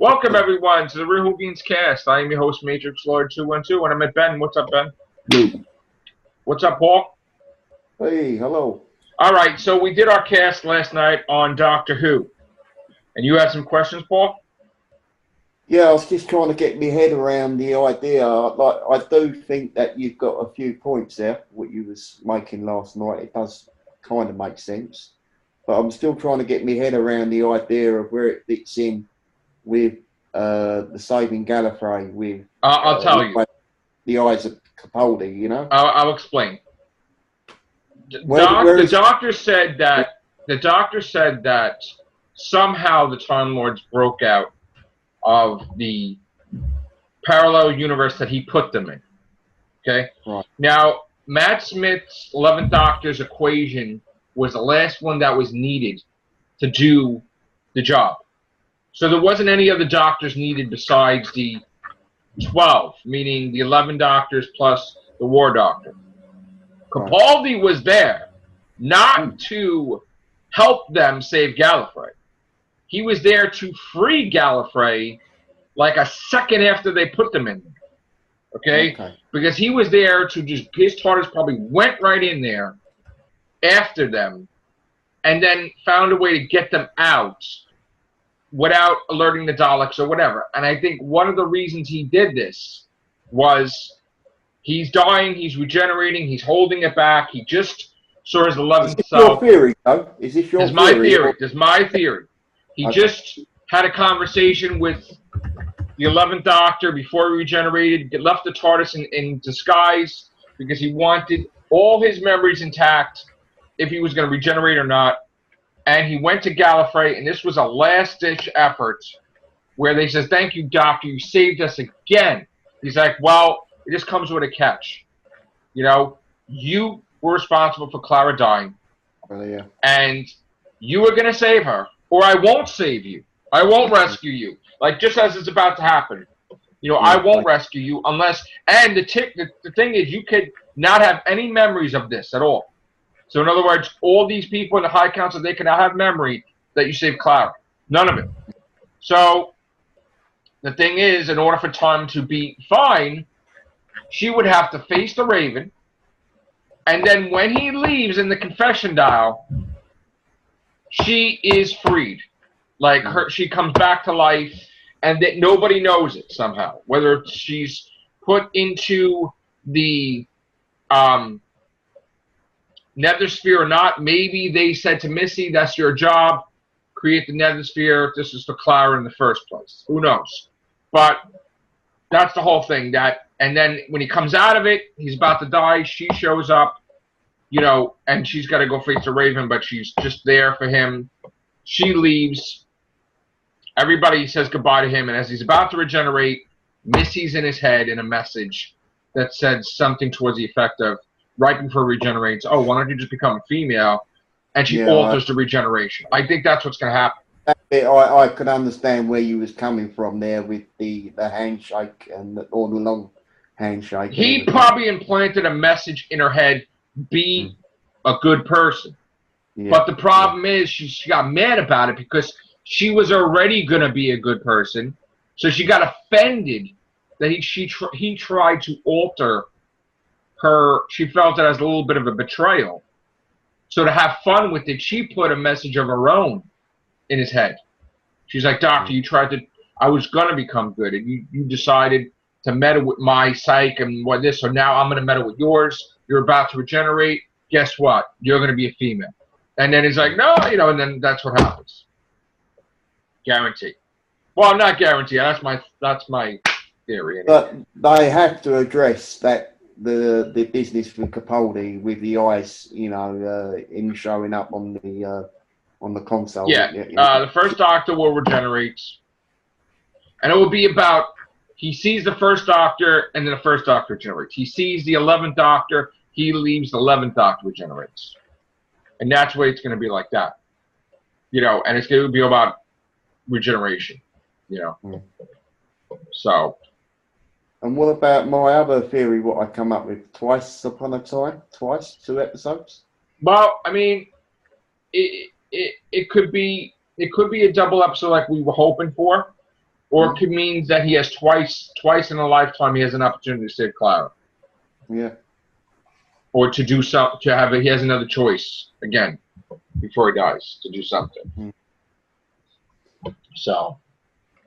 Welcome everyone to the Real Whovians cast. I am your host, Matrix Lord 212, and I'm at Ben. What's up, Ben? Hey. What's up, Paul? Hey, hello. All right, so we did our cast last night on Doctor Who, and you had some questions, Paul? Yeah, I was just trying to get my head around the idea. I do think that you've got a few points there. What you was making last night, it does kind of make sense, but I'm still trying to get my head around the idea of where it fits in with the Saving Gallifrey with I'll tell you. The eyes of Capaldi. You know, I'll explain. where The is doctor said that somehow the Time Lords broke out of the parallel universe that he put them in. Okay. right? Now, Matt Smith's 11th Doctor's equation was the last one that was needed to do the job. So there wasn't any other doctors needed besides the 12, meaning the 11 doctors plus the War Doctor. Capaldi was there not to help them save Gallifrey. He was there to free Gallifrey like a second after they put them in there. Okay? Because he was there to just, his TARDIS probably went right in there after them and then found a way to get them out without alerting the Daleks or whatever. And I think one of the reasons he did this was he's dying, he's regenerating, he's holding it back. He just saw his 11th self. Your theory, though? Is this your theory? This is my theory. He just had a conversation with the 11th Doctor before he regenerated, left the TARDIS in disguise because he wanted all his memories intact if he was going to regenerate or not. And he went to Gallifrey, and this was a last-ditch effort where they says, "Thank you, Doctor, you saved us again." He's like, "Well, it just comes with a catch. You know, you were responsible for Clara dying, and you were going to save her, or I won't save you. I won't rescue you. Like, just as it's about to happen. You know, I won't rescue you unless..." And the thing is, you could not have any memories of this at all. So, in other words, all these people in the High Council, they can now have memory that you saved Clara. None of it. So, the thing is, in order for Time to be fine, she would have to face the Raven, and then when he leaves in the confession dial, she is freed. Like, she comes back to life, and that nobody knows it somehow. Whether she's put into the Nethersphere or not. Maybe they said to Missy, "That's your job. Create the Nethersphere. This is for Clara in the first place." Who knows? But that's the whole thing. And then when he comes out of it, he's about to die. She shows up, you know, and she's got to go face the Raven, but she's just there for him. She leaves. Everybody says goodbye to him, and as he's about to regenerate, Missy's in his head in a message that said something towards the effect of, right before he regenerates, "Oh, why don't you just become a female?" And she alters the regeneration. I think that's what's going to happen. I could understand where you was coming from there with the handshake and all the long handshake. He probably implanted a message in her head, be a good person. Yeah. But the problem is she got mad about it because she was already going to be a good person. So she got offended that he tried to alter her. She felt it as a little bit of a betrayal. So to have fun with it, she put a message of her own in his head. She's like, "Doctor, you tried to, I was going to become good, and you decided to meddle with my psyche and what this, so now I'm going to meddle with yours. You're about to regenerate. Guess what? You're going to be a female." And then he's like, "No," you know, and then that's what happens. Guarantee. Well, not guarantee. That's my theory. Anyway. But they have to address that the business with Capaldi with the eyes, you know, in showing up on the console. Yeah. The first Doctor will regenerate, and it will be about, he sees the first Doctor, and then the first Doctor regenerates. He sees the 11th Doctor, he leaves, the 11th Doctor regenerates. And that's why it's going to be like that. You know, and it's going to be about regeneration, you know. So. And what about my other theory, what I come up with? Twice upon a time? Twice? 2 episodes? Well, I mean, it could be a double episode like we were hoping for. or it could mean that he has twice in a lifetime he has an opportunity to save Clara. Yeah. Or to do something, he has another choice again before he dies to do something. So.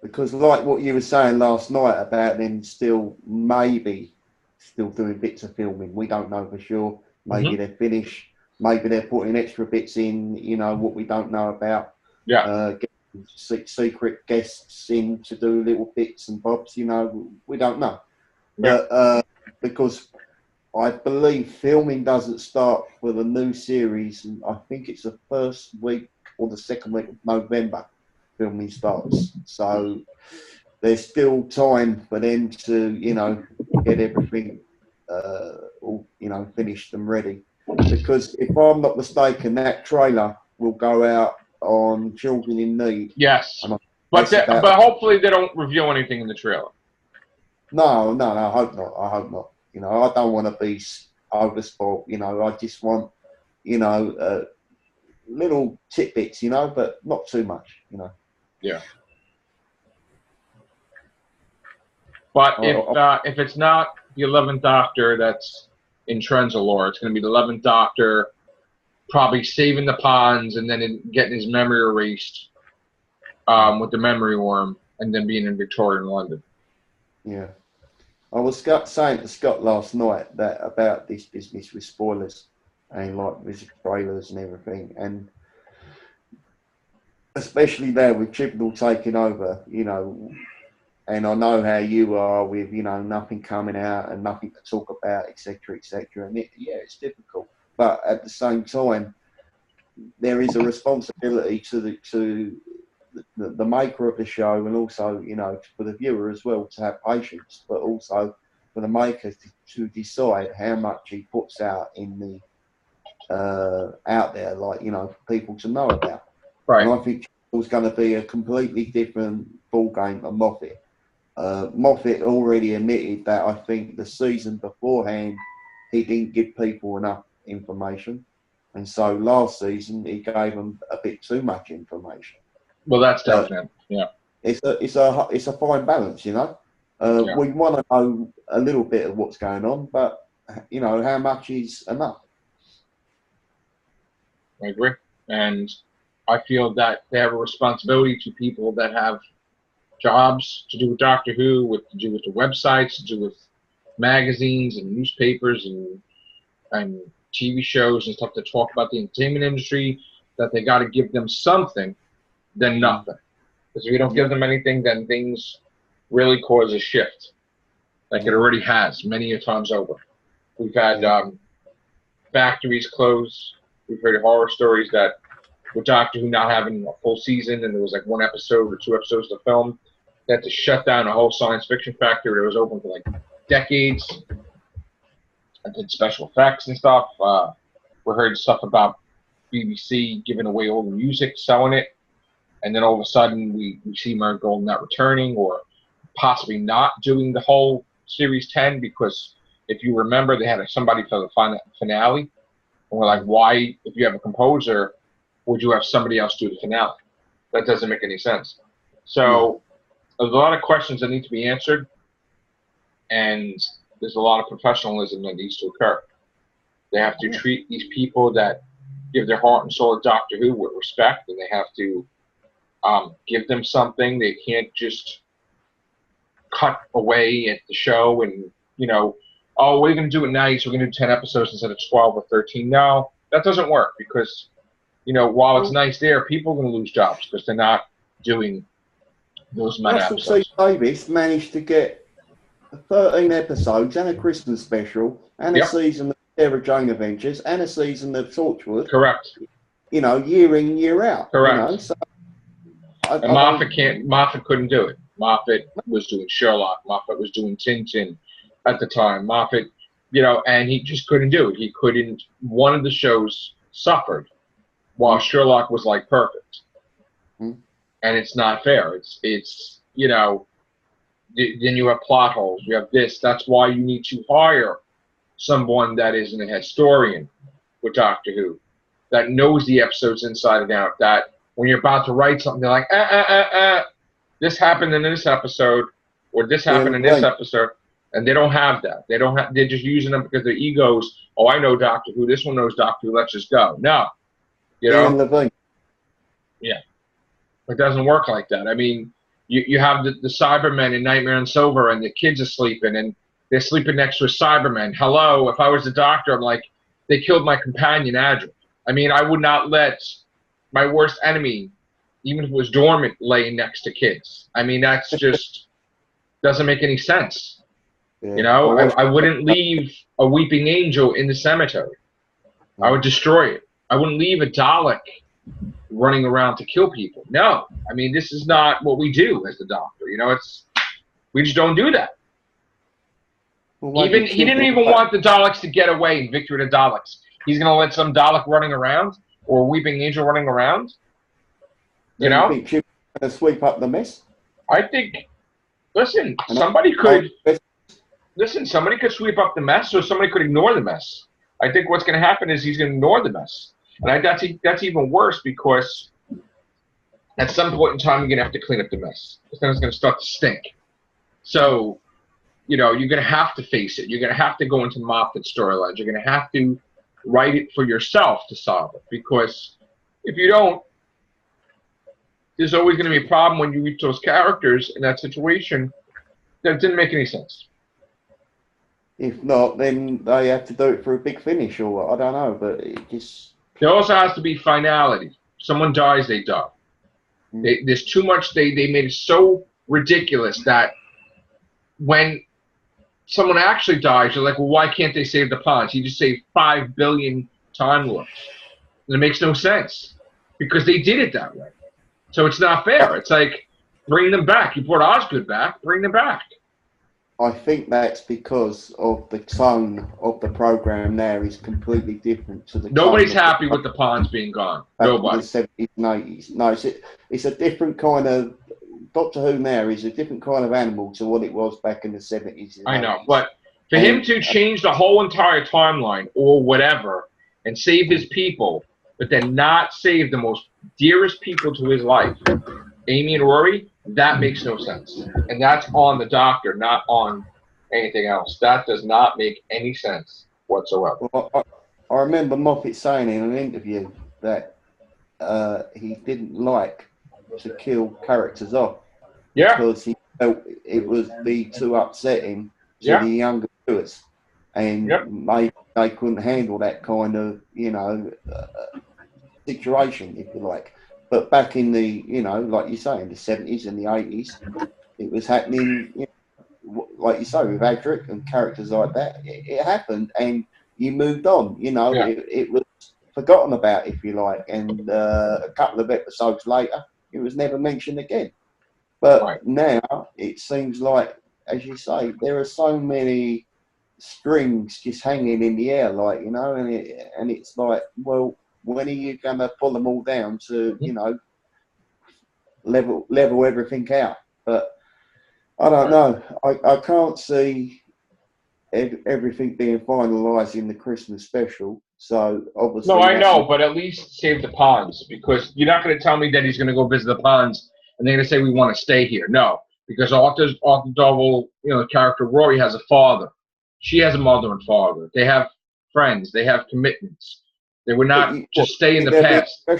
Because like what you were saying last night about them still doing bits of filming, we don't know for sure. Maybe they're finished. Maybe they're putting extra bits in, what we don't know about. Yeah. Getting secret guests in to do little bits and bobs, we don't know. Yeah. But because I believe filming doesn't start for the new series, and I think it's the first week or the second week of November filming starts. So there's still time for them to, get everything all, finished and ready. Because if I'm not mistaken, that trailer will go out on Children in Need. Yes. But hopefully they don't reveal anything in the trailer. No, I hope not. I don't want to be overspoiled. I just want, little tidbits, but not too much, Yeah. But if it's not the 11th Doctor that's in Trent's lore, it's going to be the 11th Doctor probably saving the ponds and then getting his memory erased with the memory worm and then being in Victorian London. Yeah. I was saying to Scott last night that about this business with spoilers and like with trailers and everything, and especially there with Chibnall taking over, and I know how you are with, nothing coming out and nothing to talk about, etc., etc. And it's difficult, but at the same time, there is a responsibility to the maker of the show, and also, for the viewer as well to have patience, but also for the maker to decide how much he puts out in the out there, like, for people to know about. Right. And I think it was going to be a completely different ball game for Moffat. Moffat already admitted that I think the season beforehand he didn't give people enough information, and so last season he gave them a bit too much information. Well, that's definite. Yeah. It's a fine balance, We want to know a little bit of what's going on, but how much is enough? I agree, and I feel that they have a responsibility to people that have jobs to do with Doctor Who, to do with the websites, to do with magazines and newspapers and TV shows and stuff that talk about the entertainment industry, that they got to give them something than nothing. Because if you don't give them anything, then things really cause a shift, like it already has many a times over. We've had factories close. We've heard horror stories that with Doctor Who not having a full season and there was like one episode or two episodes to film, they had to shut down a whole science fiction factory that was open for like decades and did special effects and stuff. We heard stuff about BBC giving away all the music, selling it, and then all of a sudden we see Mary Gold not returning or possibly not doing the whole Series 10 because if you remember, they had somebody for the finale. And we're like, why, if you have a composer, would you have somebody else do the finale? That doesn't make any sense. So there's a lot of questions that need to be answered, and there's a lot of professionalism that needs to occur. They have to treat these people that give their heart and soul to Doctor Who with respect, and they have to give them something. They can't just cut away at the show and, oh, we're going to do it nice. We're going to do 10 episodes instead of 12 or 13. No, that doesn't work because, while it's nice there, people are going to lose jobs because they're not doing those amount of episodes. Russell T. Davies managed to get 13 episodes and a Christmas special and a season of Sarah Jane Adventures and a season of Torchwood. Correct. Year in, year out. Correct. So and Moffat couldn't do it. Moffat was doing Sherlock. Moffat was doing Tintin at the time. Moffat, and he just couldn't do it. He couldn't. One of the shows suffered while Sherlock was like perfect. And it's not fair. It's then you have plot holes. You have this. That's why you need to hire someone that isn't a historian with Doctor Who, that knows the episodes inside and out, that when you're about to write something, they're like, this happened in this episode, or this Yeah, happened in this right. episode, and they don't have that. They don't have. They're just using them because their egos. Oh, I know Doctor Who. This one knows Doctor Who. Let's just go. No, you Ian know. Levine. Yeah, it doesn't work like that. I mean, you have the Cybermen in Nightmare on Silver, and the kids are sleeping, and they're sleeping next to a Cyberman. Hello, if I was the Doctor, I'm like, they killed my companion, Adric. I mean, I would not let my worst enemy, even if it was dormant, lay next to kids. I mean, that's just doesn't make any sense. Yeah. You know, Well, I wouldn't leave a weeping angel in the cemetery. I would destroy it. I wouldn't leave a Dalek running around to kill people. No, I mean, this is not what we do as the Doctor. You know, we just don't do that. Even he didn't even want the Daleks to get away in Victory of the Daleks. He's going to let some Dalek running around or a weeping angel running around. You know, think she's going to sweep up the mess. I think. Listen, somebody could sweep up the mess, or somebody could ignore the mess. I think what's going to happen is he's going to ignore the mess, and that's even worse because at some point in time you're going to have to clean up the mess. Then it's going to start to stink. So, you know, you're going to have to face it. You're going to have to go into Moffat storylines. You're going to have to write it for yourself to solve it, because if you don't, there's always going to be a problem when you reach those characters in that situation that didn't make any sense. If not, then they have to do it for a big finish or what. I don't know, but it just... There also has to be finality. Someone dies, they die. There's too much. They made it so ridiculous that when someone actually dies, you're like, well, why can't they save the Ponds? He just saved 5 billion Time Lords. And it makes no sense because they did it that way. So it's not fair. It's like, bring them back. You brought Osgood back. Bring them back. I think that's because of the tone of the program now is completely different to the. Nobody's happy with the Ponds being gone. Nobody. The 70s and 80s. No, it's a different kind of. Doctor Who now is a different kind of animal to what it was back in the 70s. I know, but for him to change the whole entire timeline or whatever and save his people, but then not save the most dearest people to his life, Amy and Rory, that makes no sense. And that's on the Doctor, not on anything else. That does not make any sense whatsoever. Well, I remember Moffat saying in an interview that he didn't like to kill characters off. Yeah. Because he felt it would be too upsetting to the younger viewers. And they couldn't handle that kind of, situation, if you like. But back in the, like you say, in the 70s and the 80s, it was happening, like you say, with Adric and characters like that. It happened and you moved on, it was forgotten about, if you like. And a couple of episodes later, it was never mentioned again. But now it seems like, as you say, there are so many strings just hanging in the air, like, and it's like, well, when are you going to pull them all down to, level everything out? But I don't know. I can't see everything being finalised in the Christmas special. So obviously, no, I know, but at least save the Ponds, because you're not going to tell me that he's going to go visit the Ponds and they're going to say we want to stay here. No, because Arthur Double, character Rory has a father. She has a mother and father. They have friends. They have commitments. They would not just stay in the past. You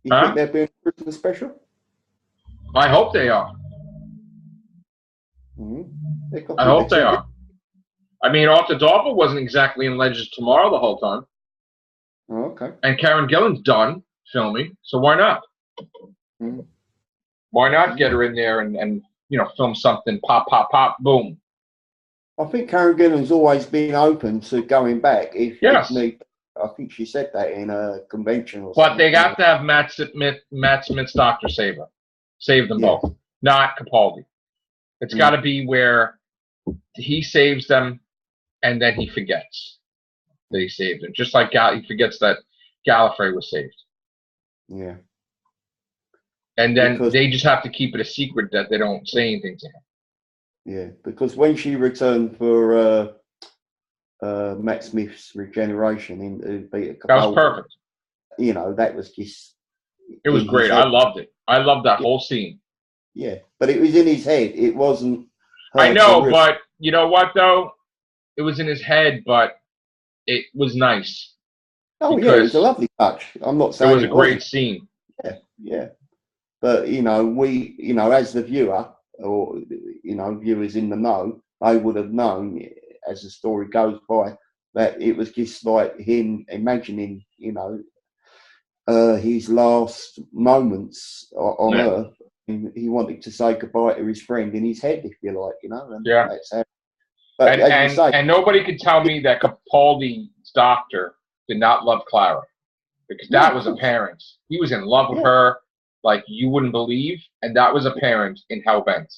think they're being Christmas special? I hope they are. Mm-hmm. I hope they are. I mean, Arthur Darvill wasn't exactly in Legends Tomorrow the whole time. Oh, okay. And Karen Gillan's done filming, so why not? Mm-hmm. Why not get her in there and film something, pop, pop, pop, boom. I think Karen Gillan's always been open to going back if need. I think she said that in a convention or something. But they got to have Matt Smith's Doctor save her. Save them both. Not Capaldi. It's got to be where he saves them and then he forgets that he saved them. Just like he forgets that Gallifrey was saved. Yeah. And then they just have to keep it a secret that they don't say anything to him. Yeah, because when she returned for Matt Smith's regeneration into Peter Capaldi, that was perfect. That was just... It was great. I loved it. I loved that whole scene. Yeah, but it was in his head. It wasn't I her for know, real. but you know what though? It was in his head, but it was nice Oh yeah, it was a because lovely touch. I'm not it saying was a it great wasn't. scene. Yeah, yeah. But as the viewer, or viewers in the know, they would have known as the story goes by that it was just like him imagining, his last moments on Yeah, Earth. And he wanted to say goodbye to his friend in his head, if you like, and yeah. that's how. But And as you and say, and nobody could tell me that Capaldi's doctor did not love Clara because no, that of was course, apparent. He was in love with yeah, her like you wouldn't believe, and that was apparent in Hellbent.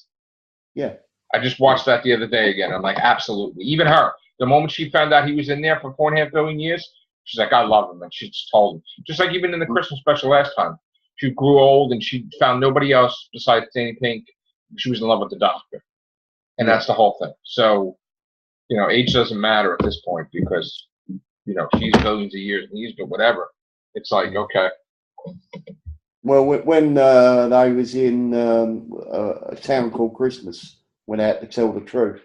yeah, I just yeah. watched that the other day again. I'm like, absolutely. Even her, the moment she found out he was in there for 4.5 billion years, she's like, I love him, and she just told him. Just like even in the Christmas special last time, she grew old and she found nobody else besides Danny Pink. She was in love with the doctor, and Yeah. that's the whole thing. So, age doesn't matter at this point because she's billions of years and he's but whatever. It's like okay, Well, when they was in a town called Christmas, went out to tell the truth.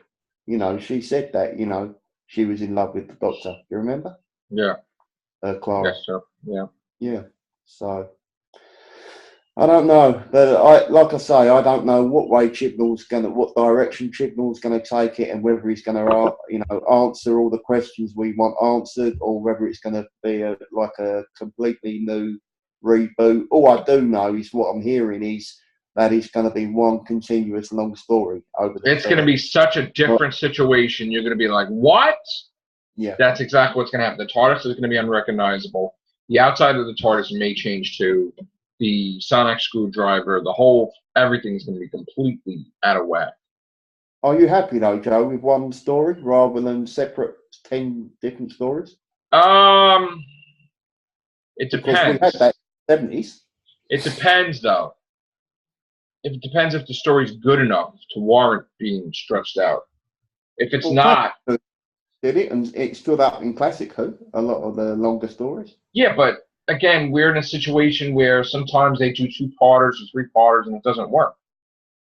She said that. She was in love with the doctor. You remember? yeah, Clara. yes, sir, yeah. Yeah. So I don't know, but like I say, I don't know what direction Chibnall's gonna take it, and whether he's gonna, answer all the questions we want answered, or whether it's gonna be like a completely new reboot. All I do know is what I'm hearing is that it's going to be one continuous long story over the It's going to be such a Right. different situation. You're going to be like, what? Yeah. That's exactly what's going to happen. The TARDIS is going to be unrecognizable. The outside of the TARDIS may change too. The sonic screwdriver, everything's going to be completely out of whack. Are you happy though, Joe, with one story rather than separate 10 different stories? It Because we had depends. that in the 70s. It depends, though. It depends if the story's good enough to warrant being stretched out. If it's Well, not, Classic Who did it, and it stood up in Classic Who, a lot of the longer stories. yeah, but again, we're in a situation where sometimes they do 2-parters or 3-parters and it doesn't work.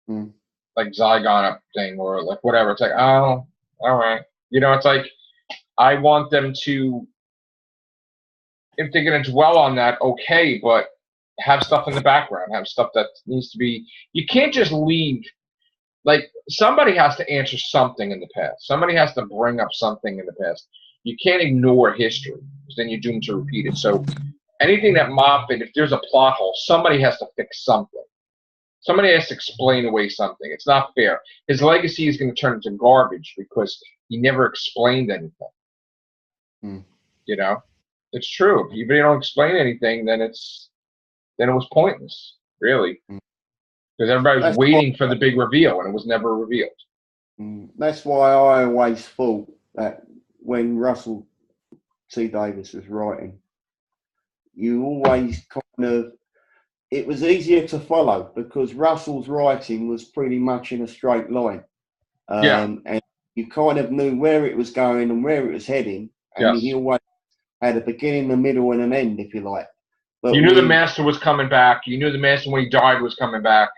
Mm. Like Zygon thing or like whatever. It's like, oh, all right. It's like I want them to, if they're going to dwell on that, okay, but have stuff in the background, have stuff that needs to be. You can't just leave. Like somebody has to answer something in the past. Somebody has to bring up something in the past. You can't ignore history because then you're doomed to repeat it. So anything that Moffat, if there's a plot hole, somebody has to fix something. Somebody has to explain away something. It's not fair. His legacy is going to turn into garbage because he never explained anything. Mm. It's true. If you don't explain anything, then it was pointless, really, because everybody was waiting for the big reveal, and it was never revealed. That's why I always thought that when Russell T Davies was writing, you always it was easier to follow because Russell's writing was pretty much in a straight line. Yeah. And you kind of knew where it was going and where it was heading, and Yes. he always had a beginning, a middle, and an end, if you like. But You knew the Master was coming back. You knew the Master, when he died, was coming back.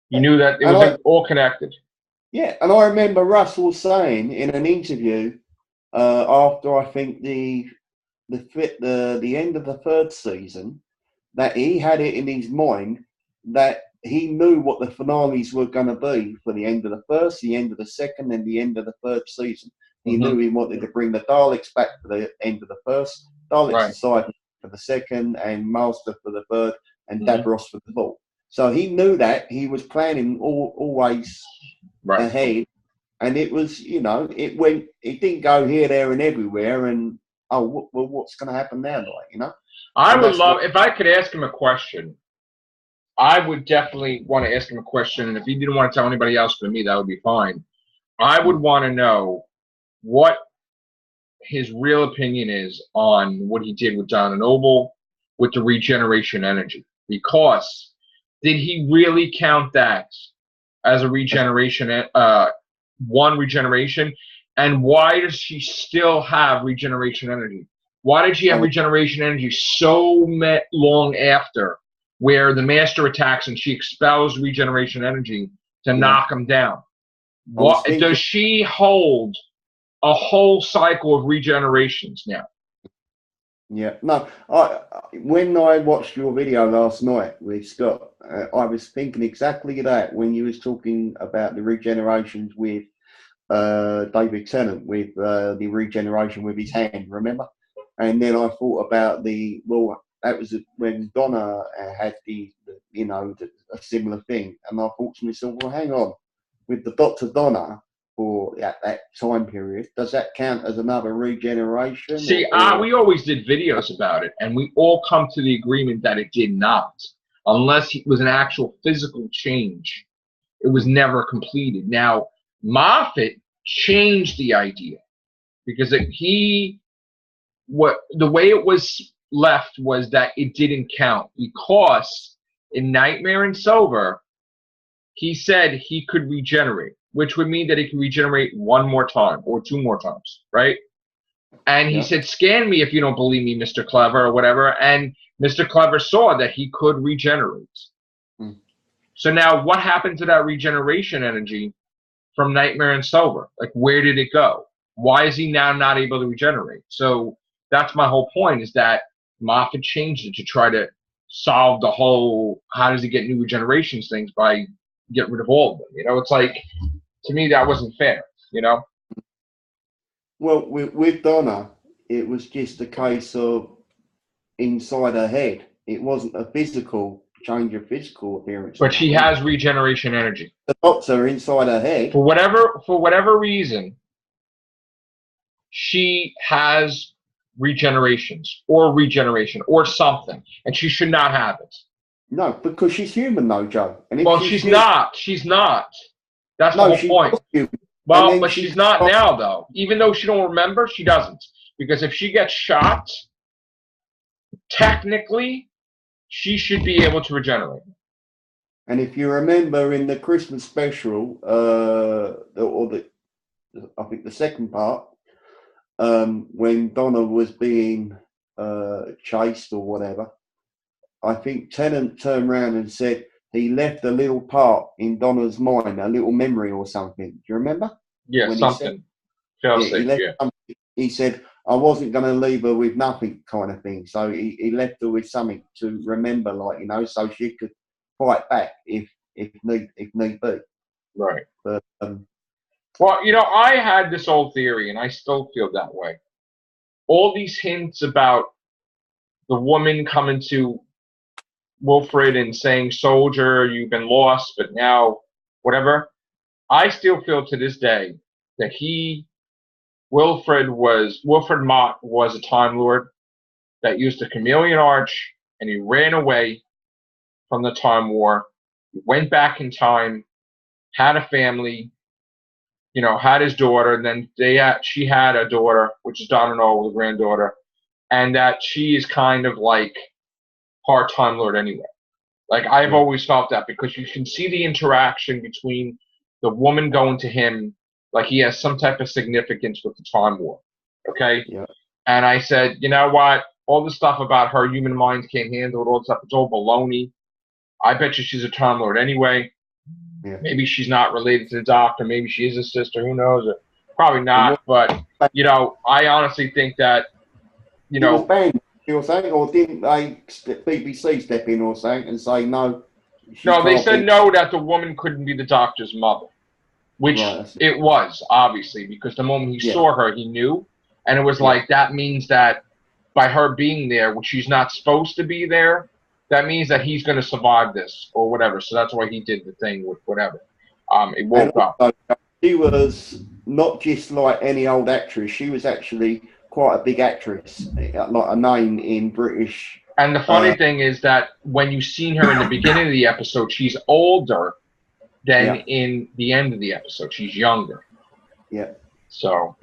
You knew that it was all connected. Yeah, and I remember Russell saying in an interview after I think the end of the third season that he had it in his mind that he knew what the finales were going to be for the end of the first, the end of the second, and the end of the third season. He knew he wanted to bring the Daleks back for the end of the first, Daleks aside for the second, and Master for the third, and Davros for the fourth. So he knew that he was planning always ahead, and it was, it didn't go here, there, and everywhere, and what's going to happen now, I would love, if I could ask him a question, I would definitely want to ask him a question, and if he didn't want to tell anybody else but me, that would be fine. I would want to know what his real opinion is on what he did with John and Noble with the regeneration energy. Because did he really count that as a regeneration, one regeneration? And why does she still have regeneration energy? Why did she have regeneration energy so long after where the Master attacks and she expels regeneration energy to knock him down. What does she hold a whole cycle of regenerations now? Yeah, no. When I watched your video last night with Scott, I was thinking exactly that when you was talking about the regenerations with David Tennant, with the regeneration with his hand, remember? And then I thought about that was when Donna had a similar thing, and I thought to myself, well, hang on, with the Dr. Donna for that time period, does that count as another regeneration? See, we always did videos about it, and we all come to the agreement that it did not, unless it was an actual physical change. It was never completed. Now, Moffat changed the idea because the way it was left was that it didn't count, because in Nightmare and Silver, he said he could regenerate, which would mean that he could regenerate one more time or two more times, right? And he said, scan me if you don't believe me, Mr. Clever, or whatever. And Mr. Clever saw that he could regenerate. Mm. So now what happened to that regeneration energy from Nightmare and Silver? Like, where did it go? Why is he now not able to regenerate? So that's my whole point, is that Moffat changed it to try to solve the whole, how does he get new regenerations things by getting rid of all of them? You know, it's like, to me, that wasn't fair, you know? Well, with Donna, it was just a case of inside her head. It wasn't a physical change of physical appearance. But she has regeneration energy. The doctor inside her head. For whatever reason, she has regeneration or something, and she should not have it. No, because she's human, though, Joe. And well, she's not. She's not. That's the whole point. Well, but she's not now, though. Even though she don't remember, she doesn't. Because if she gets shot, technically, she should be able to regenerate. And if you remember in the Christmas special, I think the second part, when Donna was being chased or whatever, I think Tennant turned around and said he left a little part in Donna's mind, a little memory or something. Do you remember? Yeah, when something. He said, I wasn't going to leave her with nothing, kind of thing. So he left her with something to remember, like, you know, so she could fight back if need be. Right. But well, you know, I had this old theory, and I still feel that way. All these hints about the woman coming to Wilfred and saying, "Soldier, you've been lost, but now whatever." I still feel to this day that Wilfred Mott was a Time Lord that used the Chameleon Arch, and he ran away from the Time War. He went back in time, had a family, you know, had his daughter, and then she had a daughter, which is Donna Noel, the granddaughter, and that she is kind of like part Time Lord anyway. Like, I've always felt that, because you can see the interaction between the woman going to him, like he has some type of significance with the Time War, okay? Yeah. And I said, you know what? All the stuff about her human minds can't handle it, all the stuff, it's all baloney. I bet you she's a Time Lord anyway. Yeah. Maybe she's not related to the Doctor. Maybe she is a sister. Who knows? Probably not. But, you know, I honestly think that, you know. Or something, or didn't they, BBC step in or something and say no? No, they said no, that the woman couldn't be the Doctor's mother, which it was, obviously, because the moment he saw her, he knew. And it was like, that means that by her being there, when she's not supposed to be there, that means that he's going to survive this or whatever. So that's why he did the thing with whatever. It woke up. She was not just like any old actress. She was actually quite a big actress, like a name in British. And the funny thing is that when you've seen her in the beginning of the episode, she's older than in the end of the episode. She's younger. Yeah. So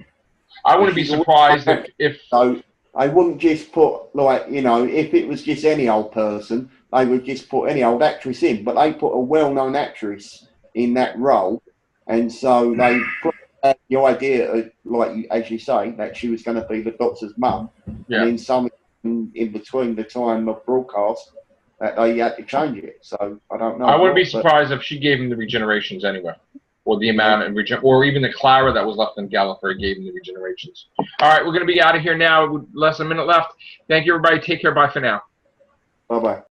I wouldn't be surprised if so I wouldn't just put, like, you know, if it was just any old person, they would just put any old actress in, but they put a well-known actress in that role, and so they put the idea, like as you say, that she was going to be the Doctor's mum, and then some in between the time of broadcast, that they had to change it. So I don't know. I wouldn't be but surprised if she gave him the regenerations anyway, or the amount of or even the Clara that was left in Gallifrey gave him the regenerations. All right, we're going to be out of here now with less than a minute left. Thank you, everybody. Take care. Bye for now. Bye-bye.